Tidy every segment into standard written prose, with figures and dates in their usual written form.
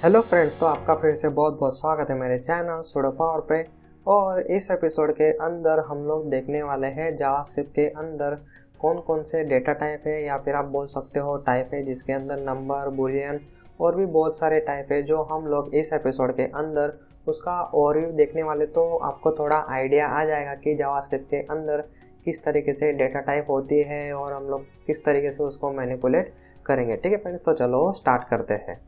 Hello friends, तो आपका फिर से बहुत बहुत स्वागत है मेरे चैनल सुडो पावर पे। और इस एपिसोड के अंदर हम लोग देखने वाले हैं जावास्क्रिप्ट के अंदर कौन कौन से डेटा टाइप है या फिर आप बोल सकते हो टाइप है, जिसके अंदर नंबर, बूलियन और भी बहुत सारे टाइप है जो हम लोग इस एपिसोड के अंदर उसका ओवरव्यू देखने वाले। तो आपको थोड़ा आइडिया आ जाएगा कि जावास्क्रिप्ट के अंदर किस तरीके से डेटा टाइप होती है और हम लोग किस तरीके से उसको मैनिपुलेट करेंगे। ठीक है फ्रेंड्स, तो चलो स्टार्ट करते हैं।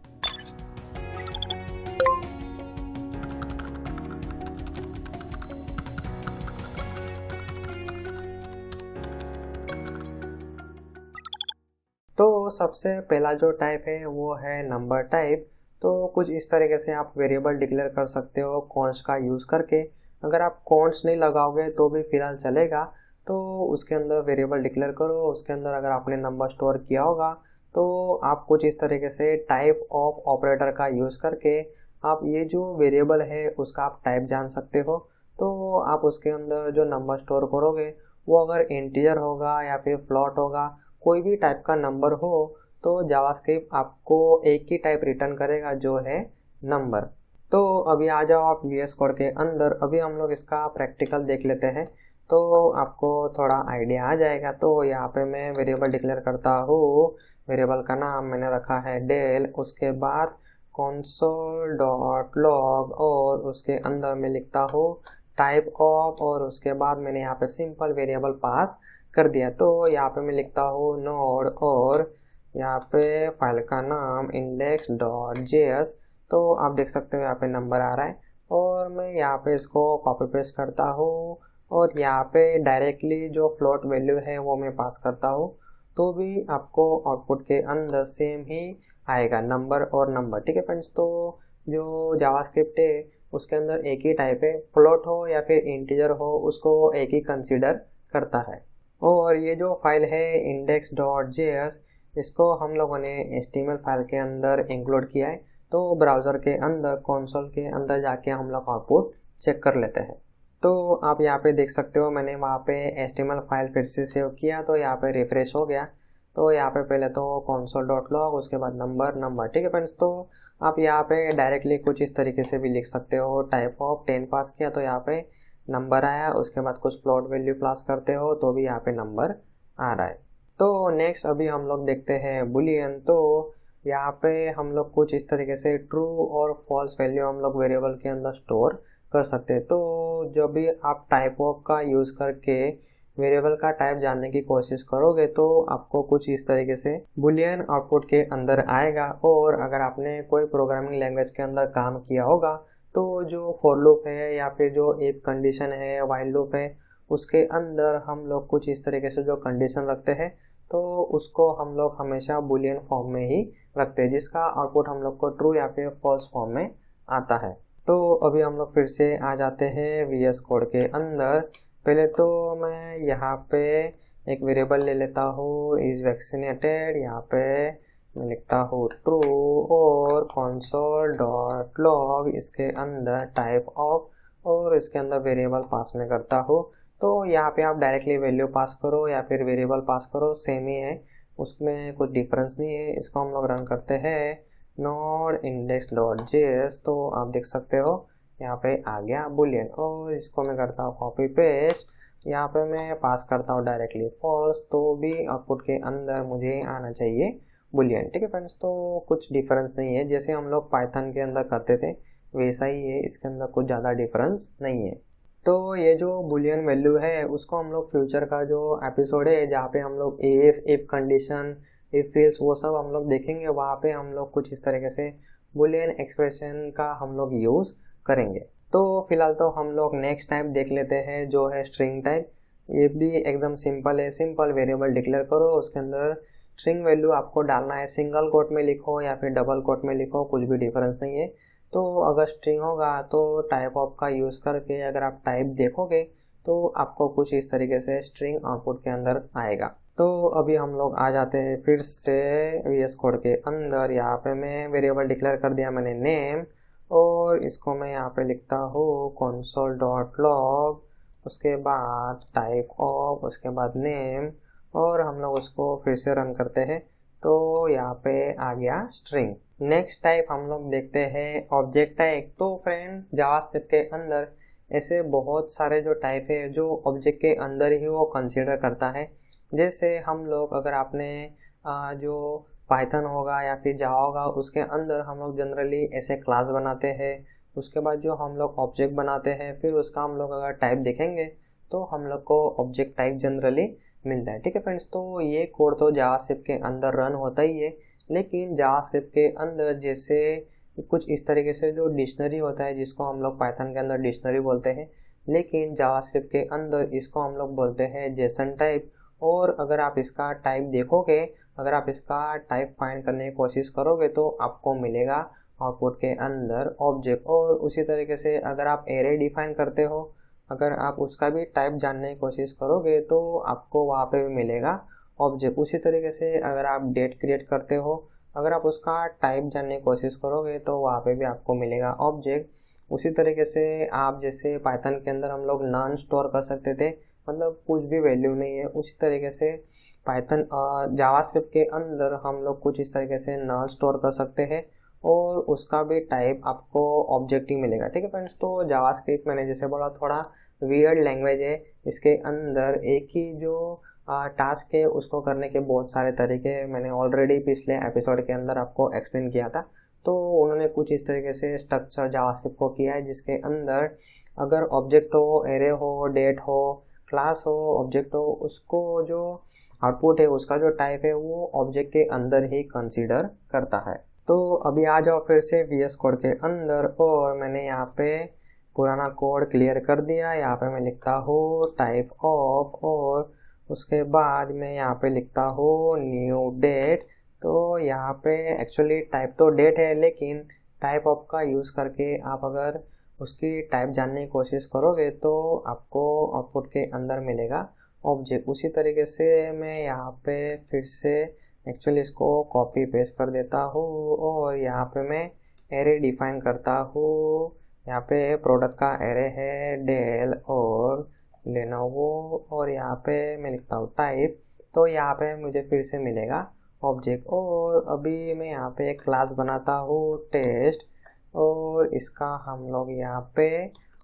तो सबसे पहला जो टाइप है वो है नंबर टाइप। तो कुछ इस तरीके से आप वेरिएबल डिक्लेयर कर सकते हो कॉन्स्ट का यूज़ करके। अगर आप कॉन्स्ट नहीं लगाओगे तो भी फिलहाल चलेगा। तो उसके अंदर वेरिएबल डिक्लेयर करो, उसके अंदर अगर आपने नंबर स्टोर किया होगा तो आप कुछ इस तरीके से टाइप ऑफ ऑपरेटर का यूज़ करके आप ये जो वेरिएबल है उसका आप टाइप जान सकते हो। तो आप उसके अंदर जो नंबर स्टोर करोगे वो अगर इंटीजर होगा या फिर फ्लोट होगा, कोई भी टाइप का नंबर हो, तो जावास्क्रिप्ट आपको एक ही टाइप रिटर्न करेगा जो है नंबर। तो अभी आ जाओ आप VS कोड के अंदर। अभी हम लोग इसका प्रैक्टिकल देख लेते हैं तो आपको थोड़ा आइडिया आ जाएगा। तो यहाँ पे मैं वेरिएबल डिक्लेयर करता हूँ। वेरिएबल का नाम मैंने रखा है डेल, उसके बाद console डॉट लॉग और उसके अंदर मैं लिखता हूँ टाइप ऑफ और उसके बाद मैंने यहाँ पे सिंपल वेरिएबल पास कर दिया। तो यहाँ पे मैं लिखता हूँ नोड और यहाँ पे फाइल का नाम index.js। तो आप देख सकते हो यहाँ पे नंबर आ रहा है और मैं यहाँ पे इसको कॉपी पेस्ट करता हूँ और यहाँ पे डायरेक्टली जो फ्लोट वैल्यू है वो मैं पास करता हूँ। तो भी आपको आउटपुट के अंदर सेम ही आएगा, नंबर और नंबर। ठीक है फ्रेंड्स, तो जो जावास्क्रिप्ट है उसके अंदर एक ही टाइप है, फ्लोट हो या फिर इंटीजर हो उसको एक ही कंसीडर करता है। और ये जो फाइल है index.js, इसको हम लोगों ने HTML फाइल के अंदर इंक्लूड किया है। तो ब्राउज़र के अंदर कंसोल के अंदर जाके हम लोग आउटपुट चेक कर लेते हैं। तो आप यहाँ पे देख सकते हो मैंने वहाँ पे HTML फाइल फिर से सेव किया तो यहाँ पे रिफ्रेश हो गया। तो यहाँ पे पहले तो console.log, उसके बाद नंबर। ठीक है फ्रेंड्स, तो आप यहाँ पे डायरेक्टली कुछ इस तरीके से भी लिख सकते हो। टाइप ऑफ 10 पास किया तो यहाँ पे नंबर आया, उसके बाद कुछ फ्लोट वैल्यू पास करते हो तो भी यहाँ पे नंबर आ रहा है। तो नेक्स्ट अभी हम लोग देखते हैं बुलियन। तो यहाँ पे हम लोग कुछ इस तरीके से ट्रू और फॉल्स वैल्यू हम लोग वेरिएबल के अंदर स्टोर कर सकते हैं। तो जब भी आप टाइप ऑफ का यूज़ करके वेरिएबल का टाइप जानने की कोशिश करोगे तो आपको कुछ इस तरीके से बुलियन आउटपुट के अंदर आएगा। और अगर आपने कोई प्रोग्रामिंग लैंग्वेज के अंदर काम किया होगा तो जो फॉर लूप है या फिर जो इफ कंडीशन है, व्हाइल लूप है, उसके अंदर हम लोग कुछ इस तरीके से जो कंडीशन रखते हैं तो उसको हम लोग हमेशा बुलियन फॉर्म में ही रखते हैं, जिसका आउटपुट हम लोग को ट्रू या फिर फॉल्स फॉर्म में आता है। तो अभी हम लोग फिर से आ जाते हैं VS कोड के अंदर। पहले तो मैं यहाँ पे एक वेरिएबल ले लेता हूँ इज वैक्सीनेटेड। यहाँ पे मैं लिखता हूँ ट्रू और console.log, इसके अंदर टाइप ऑफ और इसके अंदर वेरिएबल पास में करता हूँ। तो यहाँ पे आप डायरेक्टली वैल्यू पास करो या फिर वेरिएबल पास करो, सेम ही है, उसमें कुछ डिफरेंस नहीं है। इसको हम लोग रन करते हैं नोड index.js। तो आप देख सकते हो यहाँ पे आ गया बुलियन और इसको मैं करता हूँ कॉपी पेस्ट। यहाँ पे मैं पास करता हूँ डायरेक्टली फॉल्स, तो भी आउटपुट के अंदर मुझे आना चाहिए बुलियन। ठीक है फ्रेंड्स, तो कुछ डिफरेंस नहीं है, जैसे हम लोग पाइथन के अंदर करते थे वैसा ही है, इसके अंदर कुछ ज़्यादा डिफरेंस नहीं है। तो ये जो बुलियन वैल्यू है उसको हम लोग फ्यूचर का जो एपिसोड है जहाँ पे हम लोग इफ कंडीशन, इफ एल्स, वो सब हम लोग देखेंगे। वहाँ पे हम लोग कुछ इस तरीके से बुलियन एक्सप्रेशन का हम लोग यूज़ करेंगे। तो फिलहाल तो हम लोग नेक्स्ट टाइप देख लेते हैं जो है स्ट्रिंग टाइप। ये भी एकदम सिंपल है, सिंपल वेरिएबल डिक्लेयर करो, उसके अंदर स्ट्रिंग वैल्यू आपको डालना है। सिंगल कोट में लिखो या फिर डबल कोट में लिखो, कुछ भी डिफरेंस नहीं है। तो अगर स्ट्रिंग होगा तो टाइप ऑफ का यूज़ करके अगर आप टाइप देखोगे तो आपको कुछ इस तरीके से स्ट्रिंग आउटपुट के अंदर आएगा। तो अभी हम लोग आ जाते हैं फिर से VS कोड के अंदर। यहाँ पे मैं वेरिएबल डिक्लेयर कर दिया मैंने नेम और इसको मैं यहाँ पे लिखता हूँ console.log, उसके बाद टाइप ऑफ, उसके बाद नेम और हम लोग उसको फिर से रन करते हैं। तो यहाँ पे आ गया स्ट्रिंग। नेक्स्ट टाइप हम लोग देखते हैं ऑब्जेक्ट टाइप। तो फ्रेंड जावास्क्रिप्ट के अंदर ऐसे बहुत सारे जो टाइप है जो ऑब्जेक्ट के अंदर ही वो कंसीडर करता है। जैसे हम लोग अगर आपने जो पाइथन होगा या फिर जावा होगा उसके अंदर हम लोग जनरली ऐसे क्लास बनाते हैं। उसके बाद जो हम लोग ऑब्जेक्ट बनाते हैं फिर उसका हम लोग अगर टाइप देखेंगे तो हम लोग को ऑब्जेक्ट टाइप जनरली मिलता है। ठीक है फ्रेंड्स, तो ये कोड तो जावास्क्रिप्ट के अंदर रन होता ही है, लेकिन जावास्क्रिप्ट के अंदर जैसे कुछ इस तरीके से जो डिक्शनरी होता है जिसको हम लोग पाइथन के अंदर डिक्शनरी बोलते हैं, लेकिन जावास्क्रिप्ट के अंदर इसको हम लोग बोलते हैं जेसन टाइप। और अगर आप इसका टाइप देखोगे, अगर आप इसका टाइप फाइंड करने की कोशिश करोगे तो आपको मिलेगा आउटपुट के अंदर ऑब्जेक्ट। और उसी तरीके से अगर आप एरे डिफाइन करते हो, अगर आप उसका भी टाइप जानने की कोशिश करोगे तो आपको वहाँ पे भी मिलेगा ऑब्जेक्ट। उसी तरीके से अगर आप डेट क्रिएट करते हो, अगर आप उसका टाइप जानने की कोशिश करोगे तो वहाँ पे भी आपको मिलेगा ऑब्जेक्ट। उसी तरीके से आप जैसे पाइथन के अंदर हम लोग नॉन स्टोर कर सकते थे, मतलब कुछ भी वैल्यू नहीं है, उसी तरीके से पाइथन जावास्क्रिप्ट के अंदर हम लोग कुछ इस तरीके से नॉन स्टोर कर सकते हैं और उसका भी टाइप आपको ऑब्जेक्ट ही मिलेगा। ठीक है फ्रेंड्स, तो जावास्क्रिप्ट मैंने जैसे बोला थोड़ा वियर्ड लैंग्वेज है। इसके अंदर एक ही जो टास्क है उसको करने के बहुत सारे तरीके मैंने ऑलरेडी पिछले एपिसोड के अंदर आपको एक्सप्लेन किया था। तो उन्होंने कुछ इस तरीके से स्ट्रक्चर जावास्क्रिप्ट को किया है जिसके अंदर अगर ऑब्जेक्ट हो, एरे हो, डेट हो, क्लास हो, ऑब्जेक्ट हो, उसको जो आउटपुट है उसका जो टाइप है वो ऑब्जेक्ट के अंदर ही कंसीडर करता है। तो अभी आ जाओ फिर से VS कोड के अंदर, और मैंने यहाँ पे पुराना कोड क्लियर कर दिया। यहाँ पे मैं लिखता हूँ टाइप ऑफ, और उसके बाद मैं यहाँ पे लिखता हूँ न्यू डेट। तो यहाँ पे एक्चुअली टाइप तो डेट है, लेकिन टाइप ऑफ का यूज़ करके आप अगर उसकी टाइप जानने की कोशिश करोगे तो आपको आउटपुट के अंदर मिलेगा ऑब्जेक्ट। उसी तरीके से मैं यहाँ पे फिर से एक्चुअली इसको कॉपी पेस्ट कर देता हूँ और यहाँ पे मैं एरे डिफाइन करता हूँ। यहाँ पे प्रोडक्ट का एरे है डेल और लेनोवो, और यहाँ पे मैं लिखता हूँ टाइप। तो यहाँ पे मुझे फिर से मिलेगा ऑब्जेक्ट। और अभी मैं यहाँ पे एक क्लास बनाता हूँ टेस्ट, और इसका हम लोग यहाँ पे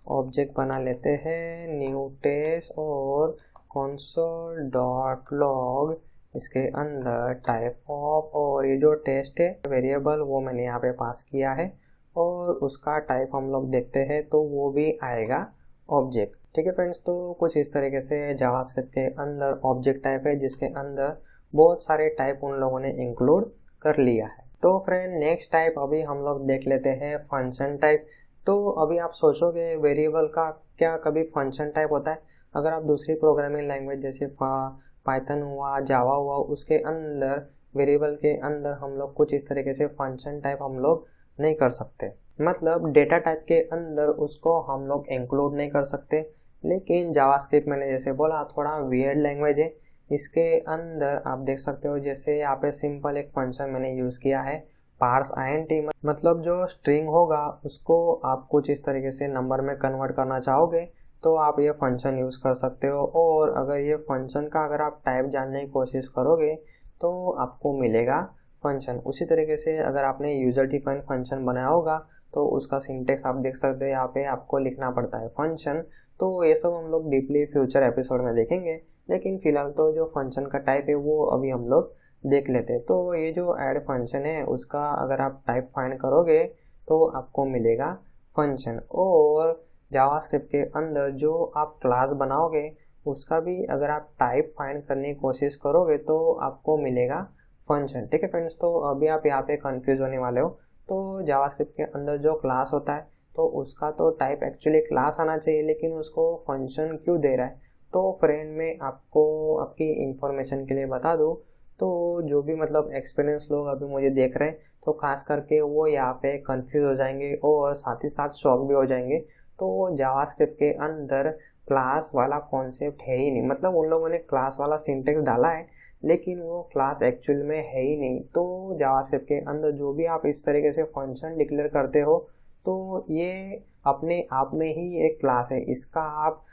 ऑब्जेक्ट बना लेते हैं न्यू टेस्ट, और console डॉट लॉग इसके अंदर टाइप ऑफ, और ये जो टेस्ट है वेरिएबल वो मैंने यहाँ पे पास किया है और उसका टाइप हम लोग देखते हैं तो वो भी आएगा ऑब्जेक्ट। ठीक है फ्रेंड्स, तो कुछ इस तरीके से जावास्क्रिप्ट के अंदर ऑब्जेक्ट टाइप है जिसके अंदर बहुत सारे टाइप उन लोगों ने इंक्लूड कर लिया है। तो फ्रेंड नेक्स्ट टाइप अभी हम लोग देख लेते हैं फंक्शन टाइप। तो अभी आप सोचोगे वेरिएबल का क्या कभी फंक्शन टाइप होता है? अगर आप दूसरी प्रोग्रामिंग लैंग्वेज जैसे पाइथन हुआ, जावा हुआ, उसके अंदर वेरिएबल के अंदर हम लोग कुछ इस तरीके से फंक्शन टाइप हम लोग नहीं कर सकते, मतलब डेटा टाइप के अंदर उसको हम लोग इंक्लूड नहीं कर सकते। लेकिन जावास्क्रिप्ट मैंने जैसे बोला थोड़ा वियर्ड लैंग्वेज है, इसके अंदर आप देख सकते हो जैसे यहाँ पे सिंपल एक फंक्शन मैंने यूज़ किया है पार्स int, मतलब जो स्ट्रिंग होगा उसको आप कुछ इस तरीके से नंबर में कन्वर्ट करना चाहोगे तो आप ये फंक्शन यूज़ कर सकते हो। और अगर ये फंक्शन का अगर आप टाइप जानने की कोशिश करोगे तो आपको मिलेगा फंक्शन। उसी तरीके से अगर आपने यूज़र डिफाइंड फंक्शन बनाया होगा तो उसका सिंटेक्स आप देख सकते हो, यहाँ पे आपको लिखना पड़ता है फंक्शन। तो ये सब हम लोग डीपली फ्यूचर एपिसोड में देखेंगे, लेकिन फिलहाल तो जो फंक्शन का टाइप है वो अभी हम लोग देख लेते हैं। तो ये जो ऐड फंक्शन है उसका अगर आप टाइप फाइंड करोगे तो आपको मिलेगा फंक्शन। और जावास्क्रिप्ट के अंदर जो आप क्लास बनाओगे उसका भी अगर आप टाइप फाइंड करने की कोशिश करोगे तो आपको मिलेगा फंक्शन। ठीक है फ्रेंड्स, तो अभी आप यहाँ पे कंफ्यूज होने वाले हो। तो जावास्क्रिप्ट के अंदर जो क्लास होता है तो उसका तो टाइप एक्चुअली क्लास आना चाहिए, लेकिन उसको फंक्शन क्यों दे रहा है? तो फ्रेंड मैं आपको आपकी इंफॉर्मेशन के लिए बता दूँ, तो जो भी मतलब एक्सपीरियंस लोग अभी मुझे देख रहे हैं तो खास करके वो यहाँ पे कंफ्यूज हो जाएंगे और साथ ही साथ शॉक भी हो जाएंगे। तो जावास्क्रिप्ट के अंदर क्लास वाला कॉन्सेप्ट है ही नहीं, मतलब उन लोगों ने क्लास वाला सिंटेक्स डाला है लेकिन वो क्लास एक्चुअल में है ही नहीं। तो जावास्क्रिप्ट के अंदर जो भी आप इस तरीके से फंक्शन डिक्लेयर करते हो तो ये अपने आप में ही एक क्लास है। इसका आप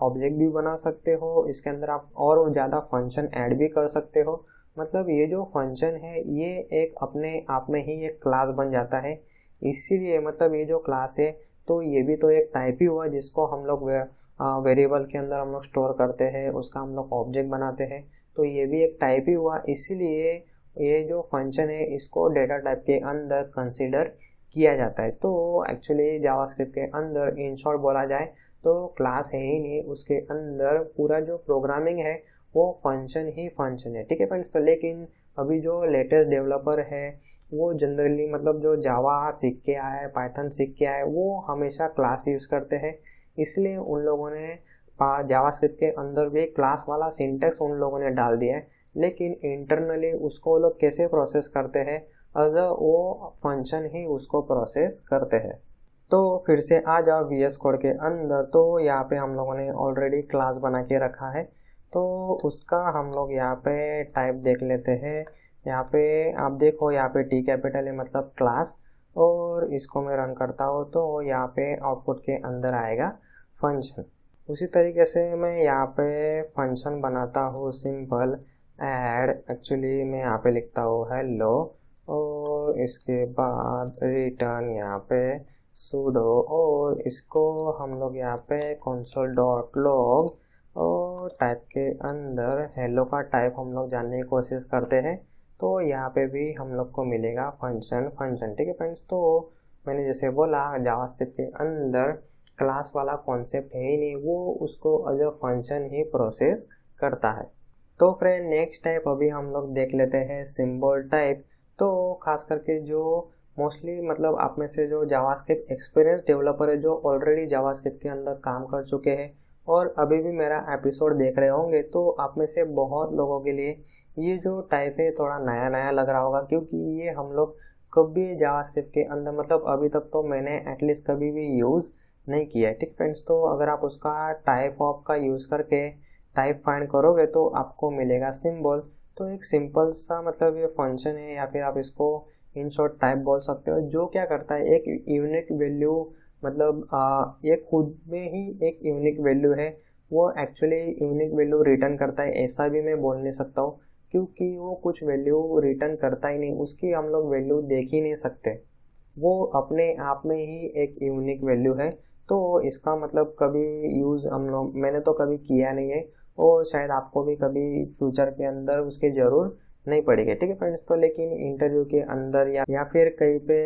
ऑब्जेक्ट भी बना सकते हो, इसके अंदर आप और ज़्यादा फंक्शन ऐड भी कर सकते हो। मतलब ये जो फंक्शन है ये एक अपने आप में ही एक क्लास बन जाता है। इसीलिए मतलब ये जो क्लास है तो ये भी तो एक टाइप ही हुआ जिसको हम लोग वेरिएबल के अंदर हम लोग स्टोर करते हैं, उसका हम लोग ऑब्जेक्ट बनाते हैं, तो ये भी एक टाइप ही हुआ। इसीलिए ये जो फंक्शन है इसको डेटा टाइप के अंदर कंसीडर किया जाता है। तो एक्चुअली जावास्क्रिप्ट के अंदर इन शॉर्ट बोला जाए तो क्लास है ही नहीं, उसके अंदर पूरा जो प्रोग्रामिंग है वो फंक्शन ही फंक्शन है। ठीक है फ्रेंड्स, तो लेकिन अभी जो लेटेस्ट डेवलपर है वो जनरली मतलब जो जावा सीख के आया है, पाइथन सीख के आया है, वो हमेशा क्लास यूज़ करते हैं। इसलिए उन लोगों ने जावास्क्रिप्ट के अंदर भी क्लास वाला सिंटेक्स उन लोगों ने डाल दिया है, लेकिन इंटरनली उसको वो लोग कैसे प्रोसेस करते हैं, अगर वो फंक्शन ही उसको प्रोसेस करते हैं। तो फिर से आ जाओ VS कोड के अंदर, तो यहाँ पे हम लोगों ने ऑलरेडी क्लास बना के रखा है, तो उसका हम लोग यहाँ पे टाइप देख लेते हैं। यहाँ पे आप देखो, यहाँ पे T कैपिटल है मतलब क्लास, और इसको मैं रन करता हूँ तो यहाँ पे आउटपुट के अंदर आएगा फंक्शन। उसी तरीके से मैं यहाँ पे फंक्शन बनाता हूँ सिंपल ऐड, एक्चुअली मैं यहाँ पे लिखता हूँ हेलो, और इसके बाद रिटर्न यहाँ पे sudo, और इसको हम लोग यहाँ पे console.log और टाइप के अंदर हेलो का टाइप हम लोग जानने की कोशिश करते हैं, तो यहाँ पे भी हम लोग को मिलेगा फंक्शन फंक्शन। ठीक है फ्रेंड्स, तो मैंने जैसे बोला जावास्क्रिप्ट के अंदर क्लास वाला कॉन्सेप्ट है ही नहीं, वो उसको एज अ फंक्शन ही प्रोसेस करता है। तो फ्रेंड नेक्स्ट टाइप अभी हम लोग देख लेते हैं सिंबल टाइप। तो खास करके जो मोस्टली मतलब आप में से जो जावास्क्रिप्ट एक्सपीरियंस डेवलपर है, जो ऑलरेडी जावास्क्रिप्ट के अंदर काम कर चुके हैं और अभी भी मेरा एपिसोड देख रहे होंगे, तो आप में से बहुत लोगों के लिए ये जो टाइप है थोड़ा नया नया लग रहा होगा, क्योंकि ये हम लोग कभी जावास्क्रिप्ट के अंदर मतलब अभी तक तो मैंने एटलीस्ट कभी भी यूज़ नहीं किया है। ठीक फ्रेंड्स, तो अगर आप उसका टाइप ऑफ का यूज़ करके टाइप फाइंड करोगे तो आपको मिलेगा सिंबल। तो एक सिंपल सा मतलब ये फंक्शन है, या फिर आप इसको इन शॉर्ट टाइप बोल सकते हो, जो क्या करता है एक यूनिक वैल्यू मतलब ये खुद में ही एक यूनिक वैल्यू है, वो एक्चुअली यूनिक वैल्यू रिटर्न करता है, ऐसा भी मैं बोल नहीं सकता हूँ, क्योंकि वो कुछ वैल्यू रिटर्न करता ही नहीं, उसकी हम लोग वैल्यू देख ही नहीं सकते, वो अपने आप में ही एक यूनिक वैल्यू है। तो इसका मतलब कभी यूज़ हम लोग मैंने तो कभी किया नहीं है, और शायद आपको भी कभी फ्यूचर के अंदर उसकी ज़रूर नहीं पड़ेगी। ठीक है फ्रेंड्स, तो लेकिन इंटरव्यू के अंदर या फिर कहीं पे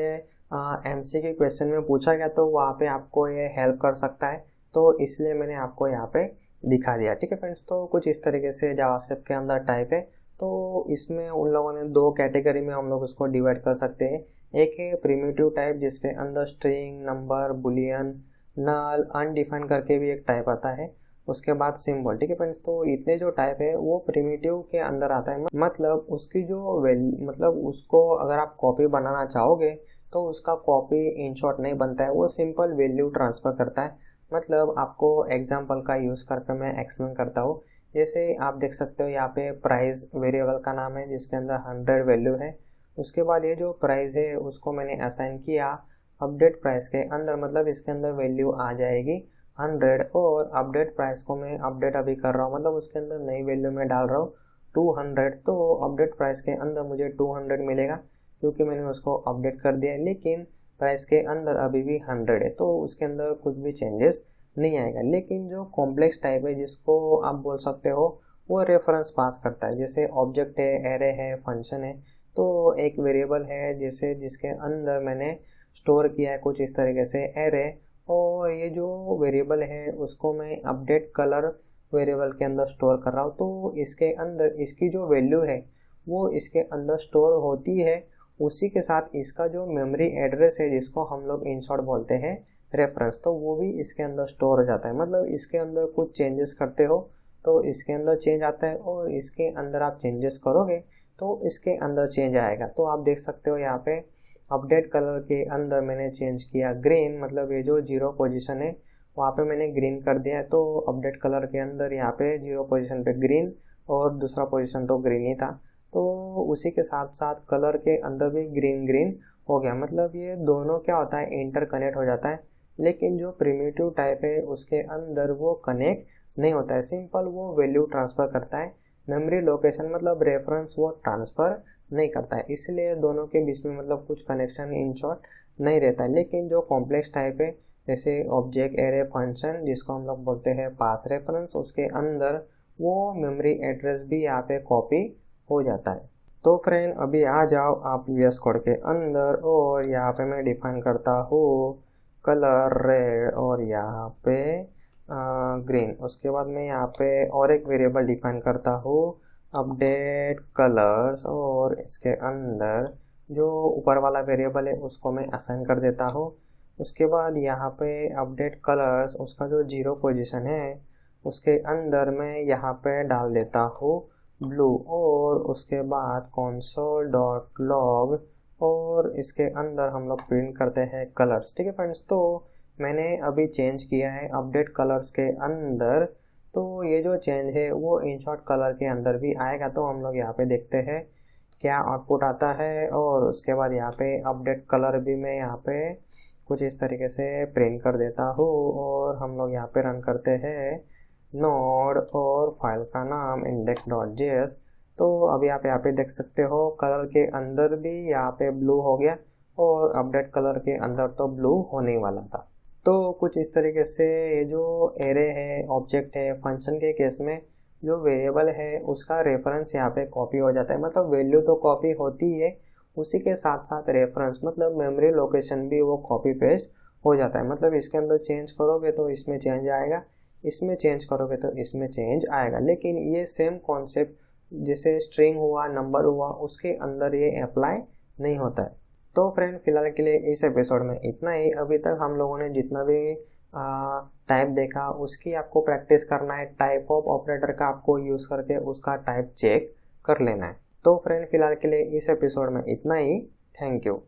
MCQ क्वेश्चन में पूछा गया तो वहाँ पे आपको ये हेल्प कर सकता है, तो इसलिए मैंने आपको यहाँ पे दिखा दिया। ठीक है फ्रेंड्स, तो कुछ इस तरीके से जावास्क्रिप्ट के अंदर टाइप है। तो इसमें उन लोगों ने दो कैटेगरी में हम लोग उसको डिवाइड कर सकते हैं। एक है प्रिमिटिव टाइप, जिसके अंदर स्ट्रिंग, नंबर, बुलियन, नल, अनडिफाइंड करके भी एक टाइप आता है, उसके बाद सिंबल। ठीक है फ्रेंड्स, तो इतने जो टाइप है वो प्रिमिटिव के अंदर आता है, मतलब उसकी जो वैल्यू मतलब उसको अगर आप कॉपी बनाना चाहोगे तो उसका कॉपी इन शॉर्ट नहीं बनता है, वो सिंपल वैल्यू ट्रांसफ़र करता है। मतलब आपको एग्जांपल का यूज़ करके मैं एक्सप्लेन करता हूँ। जैसे आप देख सकते हो यहाँ पे प्राइस वेरिएबल का नाम है जिसके अंदर 100 वैल्यू है। उसके बाद ये जो प्राइस है उसको मैंने असाइन किया अपडेट प्राइस के अंदर, मतलब इसके अंदर वैल्यू आ जाएगी 100, और अपडेट प्राइस को मैं अपडेट अभी कर रहा हूँ, मतलब उसके अंदर नई वैल्यू में डाल रहा हूँ 200, तो अपडेट प्राइस के अंदर मुझे 200 मिलेगा क्योंकि मैंने उसको अपडेट कर दिया है। लेकिन प्राइस के अंदर अभी भी 100 है, तो उसके अंदर कुछ भी चेंजेस नहीं आएगा। लेकिन जो कॉम्प्लेक्स टाइप है जिसको आप बोल सकते हो वो रेफरेंस पास करता है, जैसे ऑब्जेक्ट है, एरे है, फंक्शन है, तो एक वेरिएबल है जैसे जिसके अंदर मैंने स्टोर किया है कुछ इस तरीके से एरे, और ये जो वेरिएबल है उसको मैं अपडेट कलर वेरिएबल के अंदर स्टोर कर रहा हूँ, तो इसके अंदर इसकी जो वैल्यू है वो इसके अंदर स्टोर होती है, उसी के साथ इसका जो मेमोरी एड्रेस है जिसको हम लोग इन शॉर्ट बोलते हैं रेफरेंस, तो वो भी इसके अंदर स्टोर हो जाता है। मतलब इसके अंदर कुछ चेंजेस करते हो तो इसके अंदर चेंज आता है, और इसके अंदर आप चेंजेस करोगे तो इसके अंदर चेंज आएगा। तो आप देख सकते हो यहाँ पे अपडेट कलर के अंदर मैंने चेंज किया ग्रीन, मतलब ये जो 0 पोजीशन है वहाँ पे मैंने ग्रीन कर दिया है, तो अपडेट कलर के अंदर यहाँ पे 0 पोजीशन पे ग्रीन और दूसरा पोजीशन तो ग्रीन ही था, तो उसी के साथ साथ कलर के अंदर भी ग्रीन ग्रीन हो गया। मतलब ये दोनों क्या होता है इंटरकनेक्ट हो जाता है, लेकिन जो प्रिमिटिव टाइप है उसके अंदर वो कनेक्ट नहीं होता है, सिंपल वो वैल्यू ट्रांसफ़र करता है। मेमोरी लोकेशन मतलब रेफरेंस वो ट्रांसफ़र नहीं करता है, इसलिए दोनों के बीच में मतलब कुछ कनेक्शन इन शॉर्ट नहीं रहता है। लेकिन जो कॉम्प्लेक्स टाइप है जैसे ऑब्जेक्ट एरे फंक्शन जिसको हम लोग बोलते हैं पास रेफरेंस, उसके अंदर वो मेमोरी एड्रेस भी यहाँ पे कॉपी हो जाता है। तो फ्रेंड अभी आ जाओ आप VS कोड के अंदर और यहाँ पे मैं डिफाइन करता हूँ कलर रेड और यहाँ पे ग्रीन। उसके बाद मैं यहाँ पे और एक वेरिएबल डिफाइन करता हूँ अपडेट कलर्स और इसके अंदर जो ऊपर वाला वेरिएबल है उसको मैं असाइन कर देता हूँ। उसके बाद यहाँ पे अपडेट कलर्स उसका जो 0 पोजीशन है उसके अंदर मैं यहाँ पे डाल देता हूँ ब्लू और उसके बाद console.log और इसके अंदर हम लोग प्रिंट करते हैं कलर्स। ठीक है फ्रेंड्स, तो मैंने अभी चेंज किया है अपडेट कलर्स के अंदर, तो ये जो चेंज है वो इनशॉर्ट कलर के अंदर भी आएगा। तो हम लोग यहाँ पे देखते हैं क्या आउटपुट आता है और उसके बाद यहाँ पे अपडेट कलर भी मैं यहाँ पे कुछ इस तरीके से प्रिंट कर देता हूँ और हम लोग यहाँ पे रन करते हैं नोड और फाइल का नाम index.js। तो अभी आप यहाँ पे देख सकते हो कलर के अंदर भी यहाँ पे ब्लू हो गया और अपडेट कलर के अंदर तो ब्लू होने वाला था। तो कुछ इस तरीके से ये जो एरे है ऑब्जेक्ट है फंक्शन के केस में जो वेरिएबल है उसका रेफरेंस यहाँ पे कॉपी हो जाता है। मतलब वैल्यू तो कॉपी होती है, उसी के साथ साथ रेफरेंस मतलब मेमोरी लोकेशन भी वो कॉपी पेस्ट हो जाता है। मतलब इसके अंदर चेंज करोगे तो इसमें चेंज आएगा, इसमें चेंज करोगे तो इसमें चेंज आएगा। लेकिन ये सेम कॉन्सेप्ट जैसे स्ट्रिंग हुआ नंबर हुआ उसके अंदर ये अप्लाई नहीं होता है। तो फ्रेंड फिलहाल के लिए इस एपिसोड में इतना ही। अभी तक हम लोगों ने जितना भी टाइप देखा उसकी आपको प्रैक्टिस करना है। टाइप ऑफ ऑपरेटर का आपको यूज़ करके उसका टाइप चेक कर लेना है। तो फ्रेंड फिलहाल के लिए इस एपिसोड में इतना ही। Thank you.